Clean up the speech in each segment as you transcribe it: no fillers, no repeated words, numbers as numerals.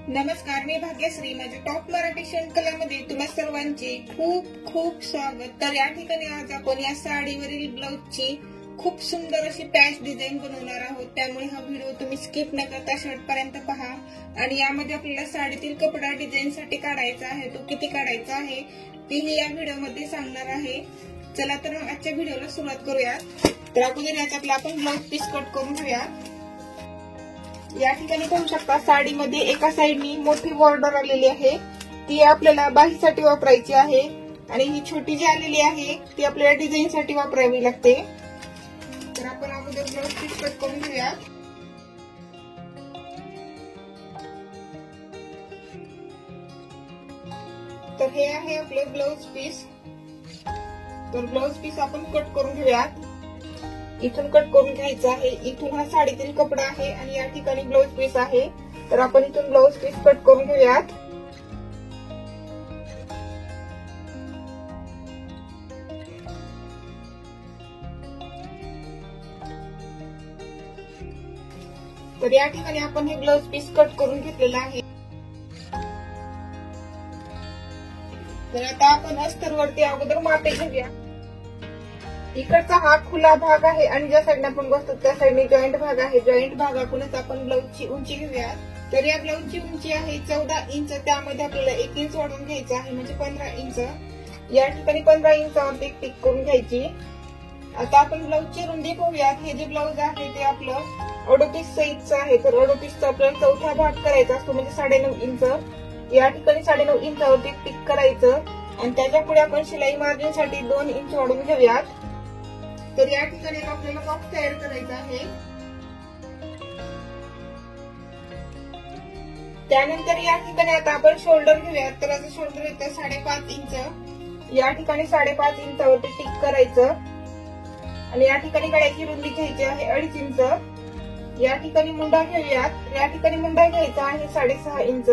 नमस्कार, मी भाग्यश्री. माझ्या टॉप मराठी कलेमध्ये तुम्हा सर्वांचे खूप खूप स्वागत. तर या ठिकाणी आज आपण या साडीवरील ब्लाउजची खूप सुंदर अशी पॅच डिझाईन बनवणार आहोत. त्यामुळे हा व्हिडिओ तुम्ही स्किप न करता शेवटपर्यंत पहा. आणि यामध्ये आपल्याला साडीतील कपडा डिझाईन साठी काढायचा आहे, तो किती काढायचा आहे तेही या व्हिडिओमध्ये सांगणार आहे. चला तर मग आजच्या व्हिडिओला सुरुवात करूया. तर अगोदर याच्यातला आपण ब्लाउज पीस कट करून घेऊया. या ठिकाणी पाहू शकता साडीमध्ये एका साइडनी मोठी बॉर्डर आलेली आहे, ती आपल्याला बाहीसाठी वापरायची आहे. आणि ही छोटी जी आलेली आहे ती आपल्याला डिझाईन साठी वापरावी लागते. तर आपण अगोदर ब्लाउज पीस कट करून घेऊया. तर हे आहे आपले ब्लाउज पीस. तर ब्लाउज पीस आपण कट करून घेऊया. इथून कट करून घ्यायचं आहे. इथून हा साडीतील कपडा आहे आणि या ठिकाणी ब्लाउज पीस आहे. तर आपण इथून ब्लाउज पीस कट करून घेऊयात. तर या ठिकाणी आपण हे ब्लाउज पीस कट करून घेतलेलं आहे. तर आता आपण अस्तरवरती अगोदर मापे घेऊया. इकडचा हा खुला भाग आहे आणि ज्या साईडने आपण बसतो त्या साईडने जॉईंट भाग आहे. जॉईंट भागातूनच आपण ब्लाउजची उंची घेऊया. तर या ब्लाउजची उंची आहे 14 इंच. त्यामध्ये आपल्याला 1 इंच वाढवून घ्यायचं आहे, म्हणजे 15 इंच. या ठिकाणी 15 इंचावरती एक टिक करून घ्यायची. आता आपण ब्लाउजची रुंदी पाहूयात. हे जे ब्लाउज आहे ते आपलं 38 साईजचं आहे. तर 38चा आपल्याला चौथा भाग करायचा असतो, म्हणजे 9.5 इंच. या ठिकाणी 9.5 इंचावरती टिक करायचं आणि त्याच्या पुढे आपण शिलाई मार्जिन साठी 2 इंच वाढवून घेऊयात. तर या ठिकाणी आपल्याला बॉक्स तयार करायचा आहे. त्यानंतर या ठिकाणी आता आपण शोल्डर घेऊयात. तर आता शोल्डर येतं 5.5 इंच. या ठिकाणी 5.5 इंचावरती टिक करायचं आणि या ठिकाणी गळ्याची रुंदी घ्यायची आहे 2.5 इंच. या ठिकाणी मुंडा घेऊयात. या ठिकाणी मुंडा घ्यायचा आहे 6.5 इंच.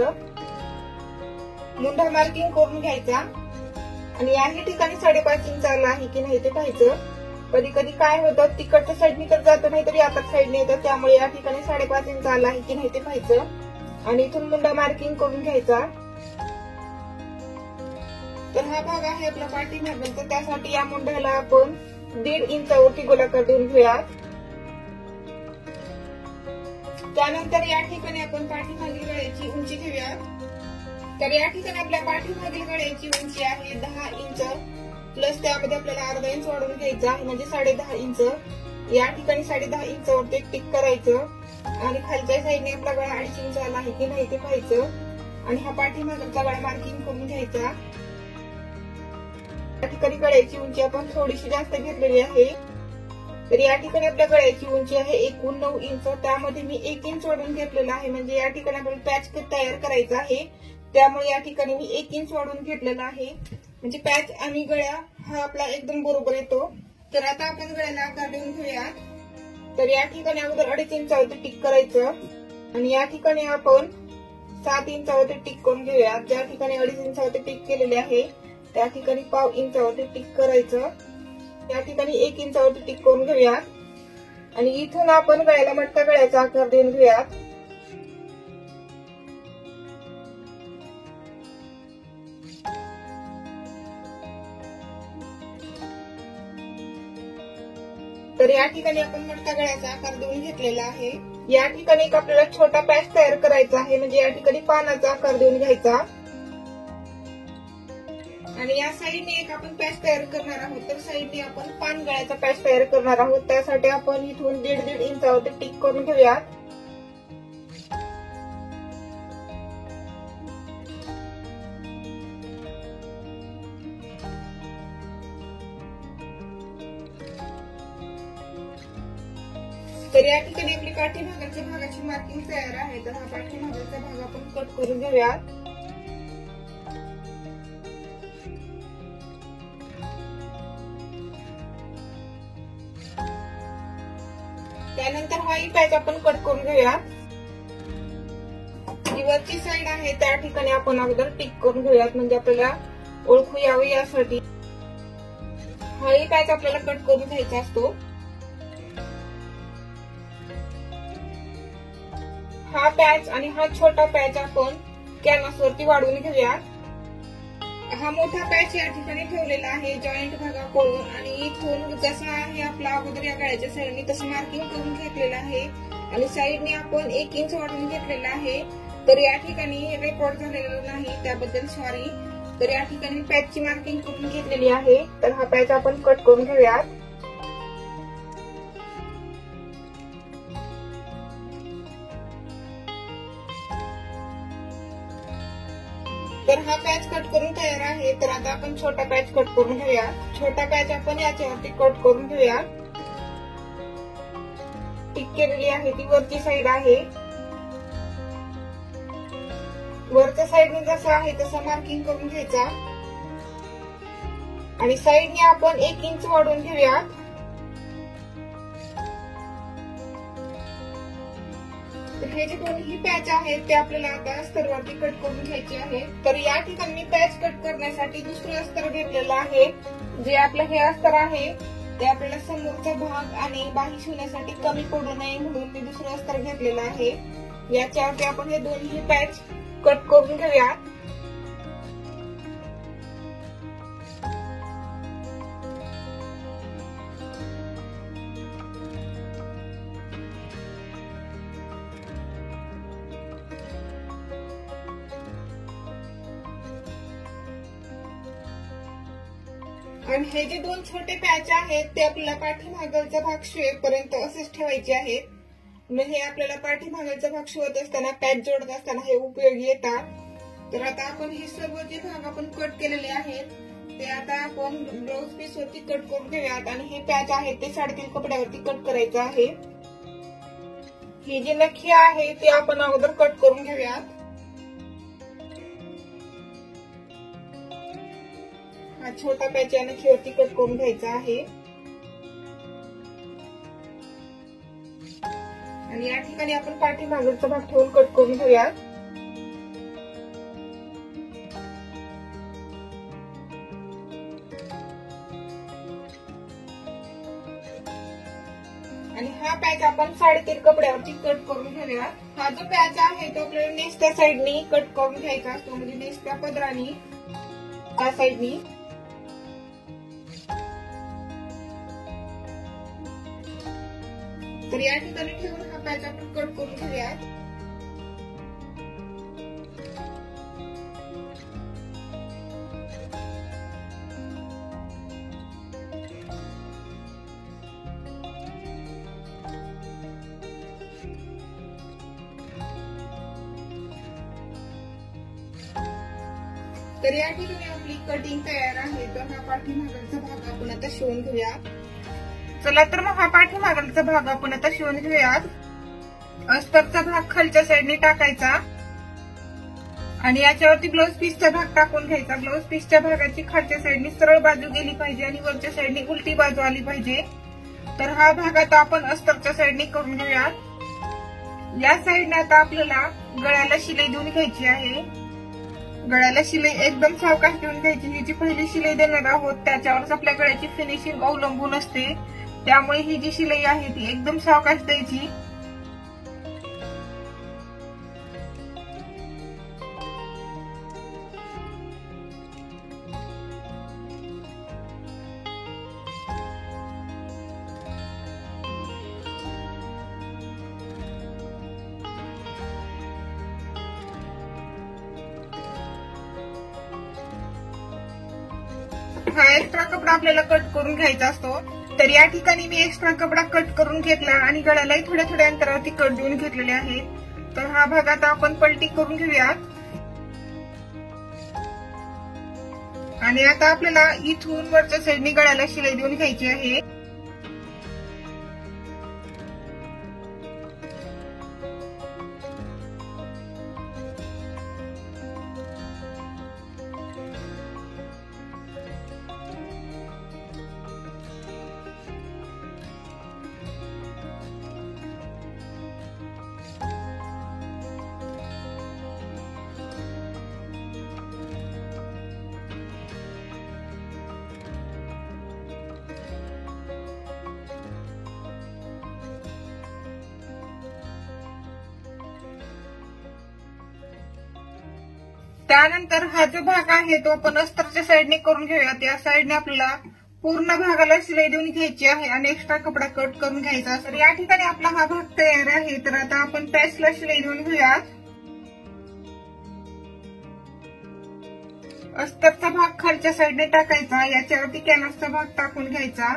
मुंडा मार्किंग करून घ्यायचा आणि याही ठिकाणी 5.5 इंच आला आहे की नाही ते पाहायचं. कधी कधी काय होतं, तिकडच्या साईडने तर जात नाही तरी आता साईडने येतं, त्यामुळे या ठिकाणी 5.5 इंच आला आहे की नाही ते पाहायचं. आणि इथून मुंडा मार्किंग करून घ्यायचा. तर हा भाग आहे आपला पाठीमागचा. त्यासाठी या मुंड्याला आपण 1.5 इंचावरती गोलाकार देऊन घेऊयात. त्यानंतर या ठिकाणी आपण पाठीमागील गळ्याची उंची घेऊयात. तर या ठिकाणी आपल्या पाठीमागील गळ्याची उंची आहे 10 इंच. प्लस त्यामध्ये आपल्याला अर्धा इंच वाढवून घ्यायचा आहे, म्हणजे 10.5 इंच. या ठिकाणी 10.5 इंचावरती टिक करायचं आणि खालच्या साईडने आपला गळा 2.5 इंच आला आहे की नाही ते पाहायचं. आणि हा पाठीमागचा गळा मार्किंग करून घ्यायचा. या ठिकाणी गळ्याची उंची आपण थोडीशी जास्त घेतलेली आहे. तर या ठिकाणी आपल्या गळ्याची उंची आहे एकूण 9 इंच. त्यामध्ये मी 1 इंच वाढवून घेतलेला आहे, म्हणजे या ठिकाणी आपण पॅच तयार करायचा आहे. त्यामुळे या ठिकाणी मी 1 इंच वाढवून घेतलेला आहे, म्हणजे पॅच आणि गळ्या हा आपला एकदम बरोबर येतो. तर आता आपण गळ्याला आकार देऊन घेऊया. तर या ठिकाणी अगोदर 2.5 इंचावरती टिक करायचं आणि या ठिकाणी आपण 7 इंचावरती टिक करून घेऊया. ज्या ठिकाणी 2.5 इंचावरती टिक केलेली आहे त्या ठिकाणी 1/2 इंचावरती टिक करायचं. या ठिकाणी 1 इंचावरती टिक करून घेऊया आणि इथून आपण गळ्याला मटका गळ्याचा आकार देऊन घेऊयात. तर या ठिकाणी आपण मटका गळ्याचा आकार देऊन घेतलेला आहे. या ठिकाणी एक आपल्याला छोटा पॅच तयार करायचा आहे, म्हणजे या ठिकाणी पानाचा आकार देऊन घ्यायचा. आणि या साईडने एक आपण पॅच तयार करणार आहोत. तर साईडने आपण पान गळ्याचा पॅच तयार करणार आहोत. त्यासाठी आपण इथून 1.5 इंचावरती टिक करून घेऊयात. तर या ठिकाणी आपली पाठीमागच्या भागाची मार्किंग तयार आहे. तर हा पाठीमागचा भाग आपण कट करून घेऊयात. त्यानंतर हाही पॅच आपण कट करून घेऊया. जी वरची साईड आहे त्या ठिकाणी आपण अगोदर टिक करून घेऊयात, म्हणजे आपल्याला ओळखू यावं यासाठी. हाही पॅच आपल्याला कट करून घ्यायचा असतो. हा पॅच आणि हा छोटा पॅच आपण कॅनव्हास वरती वाढवून घेऊयात. हा मोठा पॅच या ठिकाणी ठेवलेला आहे जॉईंट भागाकडून आणि इथून जसा आहे आपला अगोदर या गळ्याच्या साईडने तसं मार्किंग करून घेतलेलं आहे आणि साईडने आपण 1 इंच वाढवून घेतलेला आहे. तर या ठिकाणी रेकॉर्ड झालेलं नाही त्याबद्दल सॉरी. तर या ठिकाणी पॅचची मार्किंग करून घेतलेली आहे. तर हा पॅच आपण कट करून घेऊयात. तर हा पॅच कट करून तयार आहे. तर आता आपण छोटा पॅच कट करून घेऊया. छोटा पॅच आपण याच्यावरती कट करून घेऊया. टिक केलेली आहे ती वरची साईड आहे. वरच्या साईडने जसं आहे तसं मार्किंग करून घ्यायचा आणि साईडने आपण 1 इंच वाढवून घेऊया. हे जे दोन्ही पॅच आहेत ते आपल्याला आता अस्तरवरती कट करून घ्यायचे आहे. तर या ठिकाणी मी पॅच कट करण्यासाठी दुसरं अस्तर घेतलेलं आहे. जे आपलं हे अस्तर आहे ते आपल्याला समोरचा भाग आणि बाही शिवण्यासाठी कमी पडू नये म्हणून मी दुसरं अस्तर घेतलेलं आहे. याच्यावरती आपण हे दोन्ही पॅच कट करून घेऊया. आणि हे जे 2 छोटे पॅच आहेत ते आपल्याला पाठीमागचा भाग शिवेपर्यंत असेच ठेवायचे आहेत. म्हणजे हे आपल्याला पाठीमागचा भाग शिवत असताना पॅच जोडत असताना हे उपयोगी येतात. तर आता आपण हे सर्व जे भाग आपण कट केलेले आहेत ते आता आपण ब्लाउज पीस वरती कट करून घेऊयात आणि हे पॅच आहेत ते 3.5 कपड्यावरती कट करायचं आहे. हे जे नखी आहे ते आपण अगोदर कट करून घेऊयात. हा छोटा पॅच या नखीवरती कट करून घ्यायचा आहे आणि या ठिकाणी आपण पाठीमागचा भाग ठेवून कट करून घेऊयात. आणि हा पॅच आपण 3.5 कपड्यावरती कट करून घेऊयात. हा जो पॅच आहे तो आपल्याला नेसत्या साईडनी कट करून घ्यायचा असतो म्हणजे नेसत्या पदरानी त्या साईडनी. तर या ठिकाणी ठेवून हा पॅच आपण कट करून घेऊयात. तर या ठिकाणी आपली कटिंग तयार आहे. तर हा पाठीमागचा भाग आपण आता शिवून घेऊया. चला तर मग हा पाठीमागचा भाग आपण आता शिवून घेऊयात. अस्तरचा भाग खालच्या साईडने टाकायचा आणि याच्यावरती ब्लाउज पीसचा भाग टाकून घ्यायचा. ब्लाउज पीसच्या भागाची खालच्या साईडने सरळ बाजू गेली पाहिजे आणि वरच्या साईडने उलटी बाजू आली पाहिजे. तर हा भाग आता आपण अस्तरच्या साईडने करून घेऊयात. या साईडने आता आपल्याला गळ्याला शिलाई देऊन घ्यायची आहे. गळ्याला शिलाई एकदम सावकाश देऊन घ्यायची. ही जी पहिली शिलाई देणार आहोत त्याच्यावरच आपल्या गळ्याची फिनिशिंग अवलंबून असते. त्यामुळे ही जी शिलाई आहे ती एकदम सावकाश द्यायची. हा एक्स्ट्रा कपडा आपल्याला कट करून घ्यायचा असतो. तर या ठिकाणी मी एक्स्ट्रा कपडा कट करून घेतला आणि गळ्यालाही थोड्या थोड्या अंतरावरती कट देऊन घेतलेले आहेत. तर हा भाग आता आपण पलटी करून घेऊयात. आणि आता आपल्याला इथून वरच्या साईडने गळ्याला शिलाई देऊन घ्यायची आहे. त्यानंतर हा जो भाग आहे तो आपण अस्तरच्या साईडने करून घेऊया। त्या साईडने आपल्याला पूर्ण भागाला शिलाई देऊन घ्यायची आहे आणि एक्स्ट्रा कपडा कट करून घ्यायचा। तर या ठिकाणी आपला हा भाग तयार आहे। तर आता आपण पॅचला शिलाई देऊन घेऊया। अस्तरचा भाग खालच्या साईडने टाकायचा, याच्यावरती कॅनव्हासचा भाग टाकून घ्यायचा।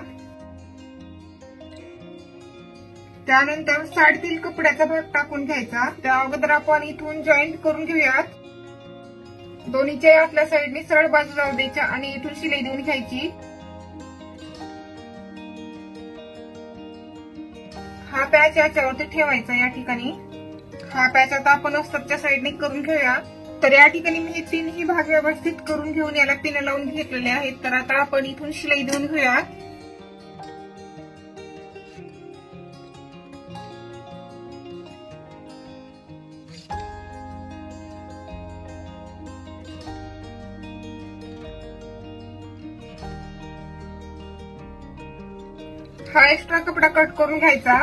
त्यानंतर साडीतील कपड्याचा भाग टाकून घ्यायचा। त्या अगोदर आपण इथून जॉईंट करून घेऊयात। दोन्हीच्या आतल्या साईडने सरळ बाजू लावून द्यायच्या आणि इथून शिलाई देऊन घ्यायची। हा पॅच याच्यावरती ठेवायचा। या ठिकाणी हा पॅच आता आपण अस्तरच्या साईडने करून घेऊया। तर या ठिकाणी मी हे तीनही भाग व्यवस्थित करून घेऊन याला पिन लावून घेतलेले आहेत। तर आता आपण इथून शिलाई देऊन घेऊया। हा एक्स्ट्रा कपडा कट करून घ्यायचा।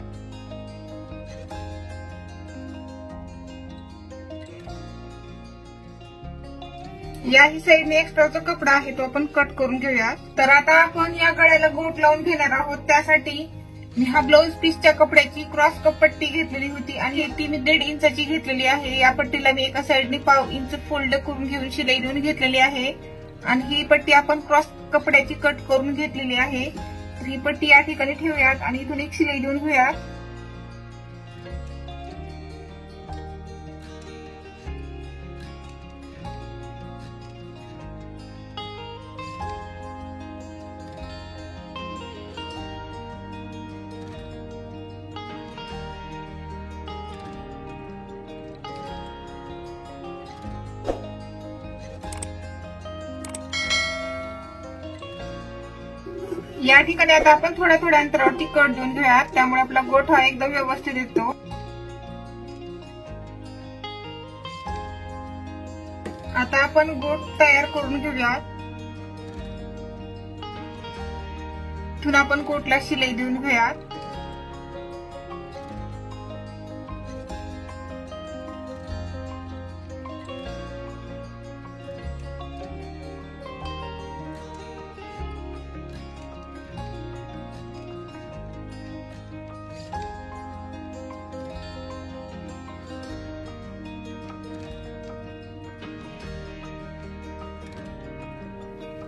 याही साईडने एक्स्ट्राचा कपडा आहे तो आपण कट करून घेऊया। तर आता आपण या गळ्याला गोट लावून घेणार आहोत। त्यासाठी मी हा ब्लाउज पीसच्या कपड्याची क्रॉस कप पट्टी घेतलेली होती आणि ती मी 1.5 इंचाची घेतलेली आहे। या पट्टीला मी एका साईडने 1/2 इंच फोल्ड करून घेऊन शिलाई देऊन घेतलेली आहे आणि ही पट्टी आपण क्रॉस कपड्याची कट करून घेतलेली आहे। तर ही पट्टी या ठिकाणी ठेवूयात आणि इथून एक शिलाई देऊन घेऊयात। या ठिकाणी आता आपण थोड्या थोड्या अंतरावरती कट देऊन घेऊयात, त्यामुळे आपला गोठ हा एकदम व्यवस्थित येतो। आता आपण गोठ तयार करून घेऊयात। इथून आपण गोठला शिलाई देऊन घेऊयात।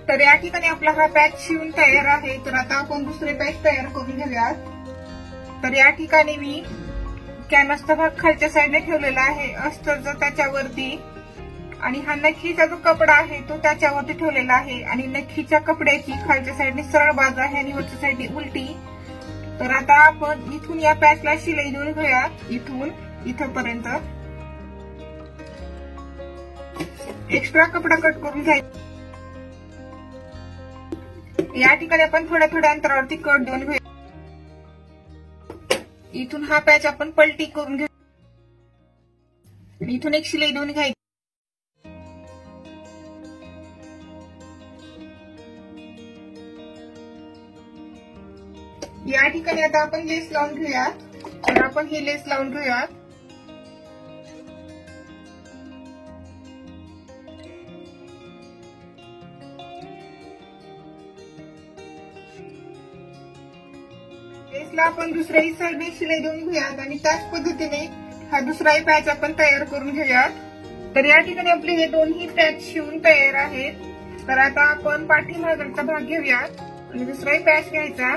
तर या ठिकाणी आपला हा पॅच शिवून तयार आहे। तर आता आपण दुसरे पॅच तयार करून घेऊयात। तर या ठिकाणी मी कॅनव्हासचा भाग खालच्या साईडने ठेवलेला आहे अस्तरचा त्याच्यावरती आणि हा नखीचा जो कपडा आहे तो त्याच्यावरती ठेवलेला आहे आणि नखीच्या कपड्याची खालच्या साईडने सरळ बाजू आहे आणि वरच्या साईडने उलटी। तर आता आपण इथून या पॅचला शिलाई देऊन घेऊयात। इथून इथपर्यंत एक्स्ट्रा कपडा कट करून घ्यायचा। या ठिकाणी आपण थोड्या थोड्या अंतरावरती कट देऊन घेऊया। इथून हा पॅच आपण पलटी करून घेऊ। इथून एक शिलाई देऊन घ्यायची। या ठिकाणी आता आपण लेस लावून घेऊयात। तर आपण ही लेस लावून घेऊयात। लेसला आपण दुसऱ्याही साईडने शिलाई देऊन घेऊयात आणि त्याच पद्धतीने हा दुसराही पॅच आपण तयार करून घेऊयात। तर या ठिकाणी आपले हे दोन्ही पॅच शिवून तयार आहेत। तर आता आपण पाठीमागचा भाग घेऊयात आणि दुसराही पॅच घ्यायचा।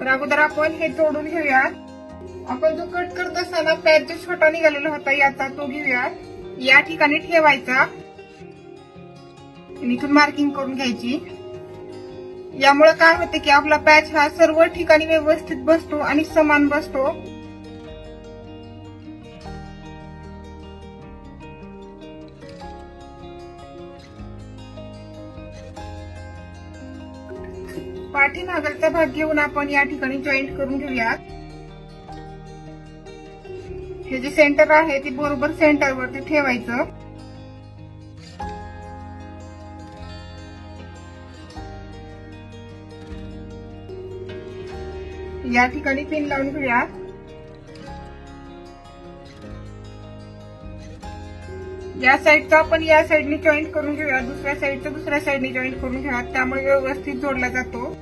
तर अगोदर आपण हे जोडून घेऊयात। आपण जो कट करत असताना पॅच जो छोटा निघालेला होता याचा तो घेऊयात। या ठिकाणी ठेवायचा आणि इथून मार्किंग करून घ्यायची। यामुळे काय होते की आपला पॅच हा सर्व ठिकाणी व्यवस्थित बसतो आणि समान बसतो। पाठीमागचा भाग घेऊन आपण या ठिकाणी जॉईंट करून घेऊयात। हे जे सेंटर आहे ते बरोबर सेंटरवरती ठेवायचं। या ठिकाणी पिन लावून घेऊयात। या साईडचा आपण या साईडने जॉईंट करून घेऊया, दुसऱ्या साईडचा दुसऱ्या साईडने जॉईंट करून घेऊया, त्यामुळे व्यवस्थित जोडला जातो.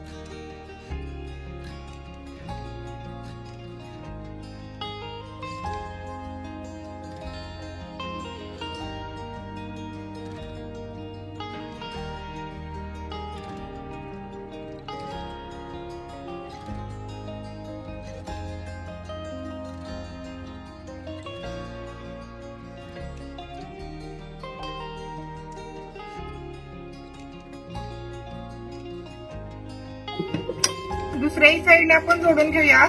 दुसऱ्याही साईडने आपण जोडून घेऊया.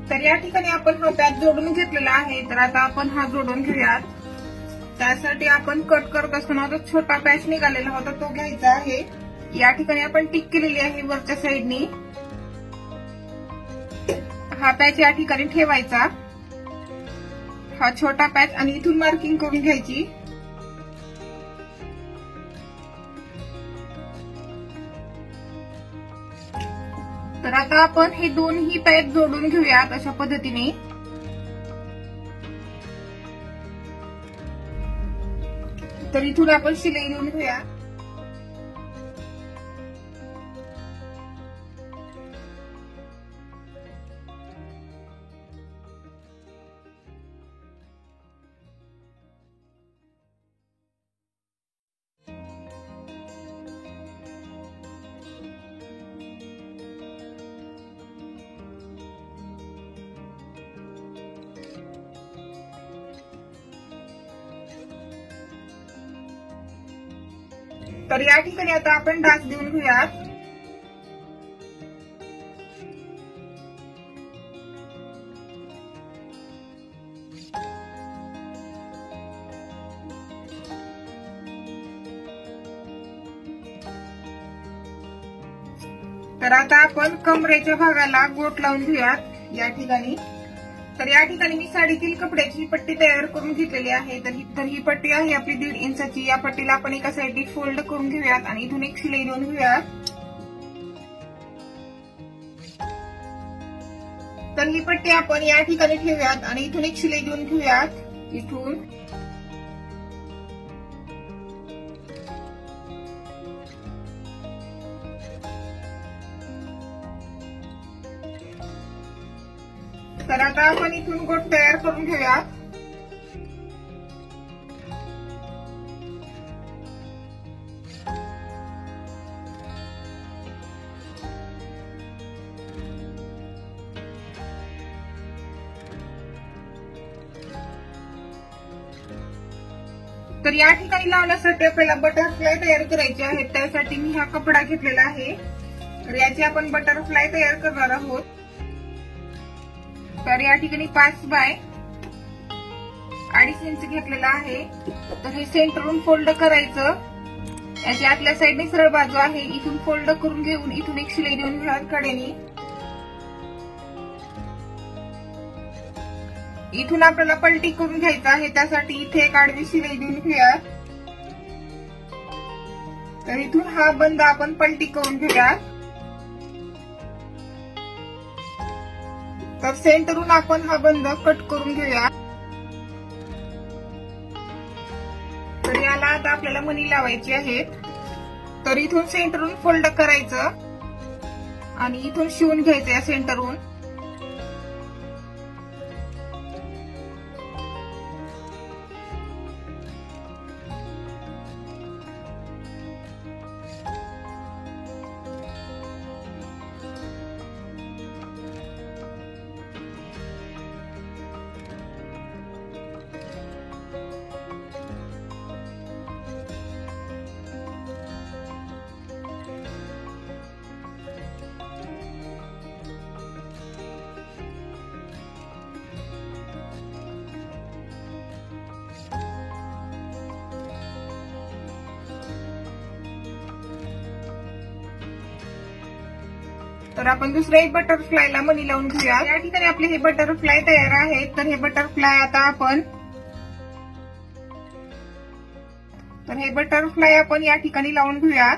तर या ठिकाणी आपण हा पॅच जोडून घेतलेला आहे. तर आता आपण हा जोडून घेऊयात. त्यासाठी आपण कट करत असताना जो छोटा पॅच निघालेला होता तो घ्यायचा आहे. या ठिकाणी आपण टिक केलेली आहे वरच्या साईडनी. हा पॅच या ठिकाणी ठेवायचा, हा छोटा पॅच, आणि इथून मार्किंग करून घ्यायची. तर आता आपण हे दोन्ही पॅच जोडून घेऊयात अशा पद्धतीने. तर इथून आपण शिलाई देऊन घेऊया. तर या ठिकाणी आता आपण डास देऊन घेऊयात. तर आता आपण कमरेच्या भागाला गोट लावून घेऊयात या ठिकाणी. तर या ठिकाणी मी साडीतील कपड्याची पट्टी तयार करून घेतलेली आहे. तर ही पट्टी आहे आपली 1.5 इंचाची. या पट्टीला आपण एका साईडने फोल्ड करून घेऊयात आणि इथून एक शिलाई देऊन घेऊयात. तर ही पट्टी आपण या ठिकाणी ठेवूयात आणि इथून एक शिलाई देऊन घेऊयात. इथून तर आता आपण इथून गोट तयार करून घेऊया. तर या ठिकाणी लावण्यासाठी आपल्याला बटरफ्लाय तयार करायचे आहे. त्यासाठी मी हा कपडा घेतलेला आहे. तर याची आपण बटरफ्लाय तयार करणार आहोत. तर या ठिकाणी 5 बाय 2.5 इंच घेतलेला आहे. तर हे सेंटरवरून फोल्ड करायचं. याची आतल्या साईडने सरळ बाजू आहे. इथून फोल्ड करून घेऊन इथून एक शिलाई देऊन घ्या कडेने. इथून आपल्याला पलटी करून घ्यायचं आहे. त्यासाठी इथे एक आडवी शिलाई देऊन घेऊया. तर इथून हा बंद आपण पलटी करून घेऊया. तर सेंटरवरून आपण हा बंद कट करून घेऊया. तर याला आता आपल्याला मणी लावायची आहेत. तर इथून सेंटरवरून फोल्ड करायचं आणि इथून शिवून घ्यायचं या सेंटरवरून. तर आपण दुसऱ्या बटरफ्लायला मणी लावून घेऊया। या ठिकाणी आपले हे बटरफ्लाय तयार आहे। तर हे बटरफ्लाय आता आपण या ठिकाणी लावून घेऊया।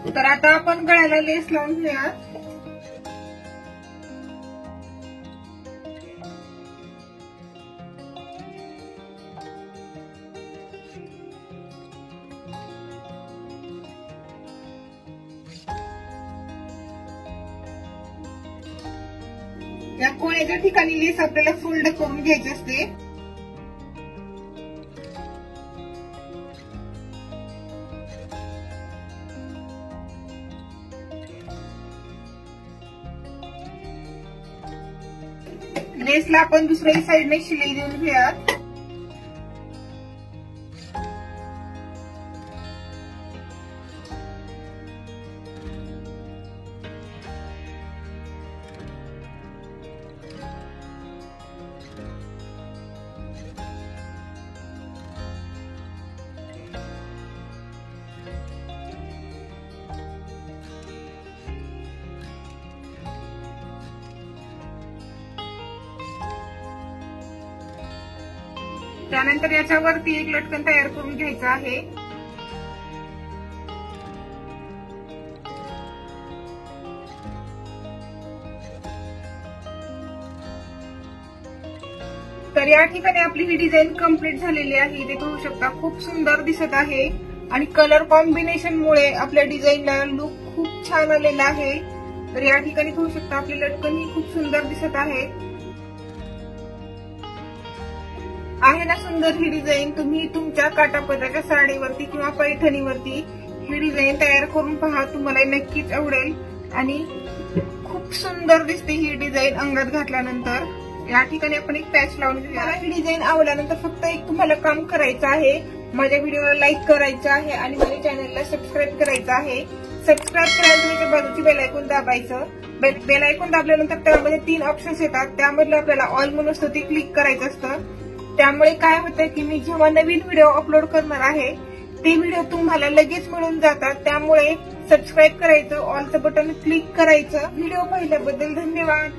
तर आता आपण गळ्याला लेस लावून घेऊया। या कोण्याच्या ठिकाणी लेस आपल्याला फोल्ड करून घ्यायची असते। लेसला आपण दुसऱ्या साईडने शिलाई देऊन घेऊया। त्यानंतर याच्यावरती एक लटकन तयार करून घ्यायचं आहे। तर या ठिकाणी आपली ही डिझाईन कंप्लीट झालेली आहे। इथे पाहू शकता खूप सुंदर दिसत आहे आणि कलर कॉम्बिनेशन मुळे आपल्या डिझाईनला लुक खूप छान आलेला आहे। तर या ठिकाणी पाहू शकता आपली लटकन ही खूप सुंदर दिसत आहे ना सुंदर ही डिझाईन। तुम्ही तुमच्या काटापदराच्या साडीवरती किंवा पैठणीवरती ही डिझाईन तयार करून पहा, तुम्हाला नक्कीच आवडेल आणि खूप सुंदर दिसते ही डिझाईन अंगात घातल्यानंतर। या ठिकाणी आपण एक पॅच लावून घेऊया। ही डिझाईन आवडल्यानंतर फक्त एक तुम्हाला काम करायचं आहे, माझ्या व्हिडिओला लाईक करायचं आहे आणि माझ्या चॅनलला सबस्क्राईब करायचं आहे। सबस्क्राईब करायला त्याच्या बाजूची बेल आयकॉन दाबायचं। बेल आयकॉन दाबल्यानंतर त्यामध्ये 3 ऑप्शन्स येतात, त्यामधलं आपल्याला ऑल म्हणून असतं ते क्लिक करायचं असतं। त्यामुळे काय होतं की मी जेव्हा नवीन व्हिडिओ अपलोड करणार आहे ते व्हिडिओ तुम्हाला लगेच मिळून जातात। त्यामुळे सबस्क्राईब करायचं, ऑलचं बटन क्लिक करायचं। व्हिडिओ पाहिल्याबद्दल धन्यवाद।